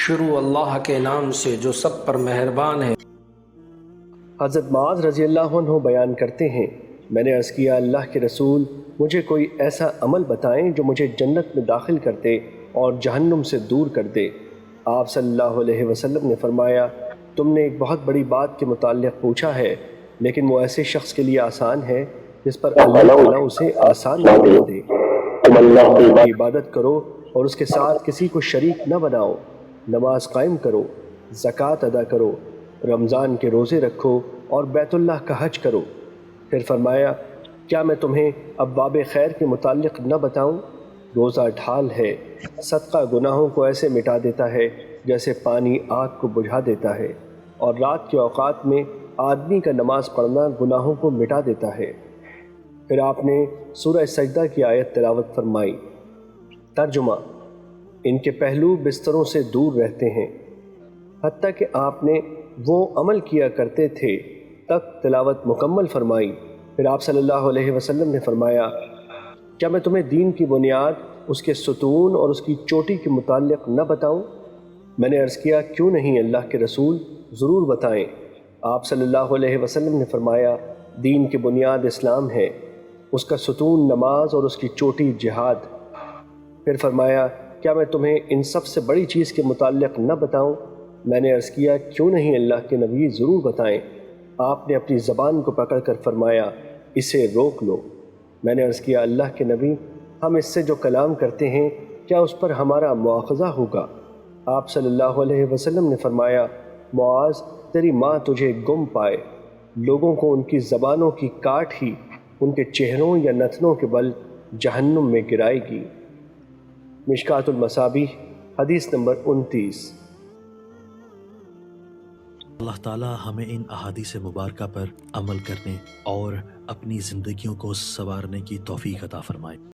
شروع اللہ کے نام سے جو سب پر مہربان ہے۔ حضرت معاذ رضی اللہ عنہ بیان کرتے ہیں، میں نے عرض کیا اللہ کے رسول، مجھے کوئی ایسا عمل بتائیں جو مجھے جنت میں داخل کر دے اور جہنم سے دور کر دے۔ آپ صلی اللہ علیہ وسلم نے فرمایا، تم نے ایک بہت بڑی بات کے متعلق پوچھا ہے، لیکن وہ ایسے شخص کے لیے آسان ہے جس پر اللہ تعالیٰ اسے آسان نہ بنا دے۔ تم اللہ کی عبادت کرو اور اس کے ساتھ کسی کو شریک نہ بناؤ، نماز قائم کرو، زکوٰۃ ادا کرو، رمضان کے روزے رکھو اور بیت اللہ کا حج کرو۔ پھر فرمایا، کیا میں تمہیں ابواب خیر کے متعلق نہ بتاؤں؟ روزہ ڈھال ہے، صدقہ گناہوں کو ایسے مٹا دیتا ہے جیسے پانی آگ کو بجھا دیتا ہے، اور رات کے اوقات میں آدمی کا نماز پڑھنا گناہوں کو مٹا دیتا ہے۔ پھر آپ نے سورہ سجدہ کی آیت تلاوت فرمائی۔ ترجمہ: ان کے پہلو بستروں سے دور رہتے ہیں، حتیٰ کہ آپ نے وہ عمل کیا کرتے تھے تک تلاوت مکمل فرمائی۔ پھر آپ صلی اللہ علیہ وسلم نے فرمایا، کیا میں تمہیں دین کی بنیاد، اس کے ستون اور اس کی چوٹی کے متعلق نہ بتاؤں؟ میں نے عرض کیا، کیوں نہیں اللہ کے رسول، ضرور بتائیں۔ آپ صلی اللہ علیہ وسلم نے فرمایا، دین کی بنیاد اسلام ہے، اس کا ستون نماز اور اس کی چوٹی جہاد۔ پھر فرمایا، کیا میں تمہیں ان سب سے بڑی چیز کے متعلق نہ بتاؤں؟ میں نے عرض کیا، کیوں نہیں اللہ کے نبی، ضرور بتائیں۔ آپ نے اپنی زبان کو پکڑ کر فرمایا، اسے روک لو۔ میں نے عرض کیا، اللہ کے نبی، ہم اس سے جو کلام کرتے ہیں کیا اس پر ہمارا مواخذہ ہوگا؟ آپ صلی اللہ علیہ وسلم نے فرمایا، معاذ، تیری ماں تجھے گم پائے، لوگوں کو ان کی زبانوں کی کاٹ ہی ان کے چہروں یا نتنوں کے بل جہنم میں گرائے گی۔ مشکوٰۃ المصابیح، حدیث نمبر 29۔ اللہ تعالیٰ ہمیں ان احادیث مبارکہ پر عمل کرنے اور اپنی زندگیوں کو سنوارنے کی توفیق عطا فرمائے۔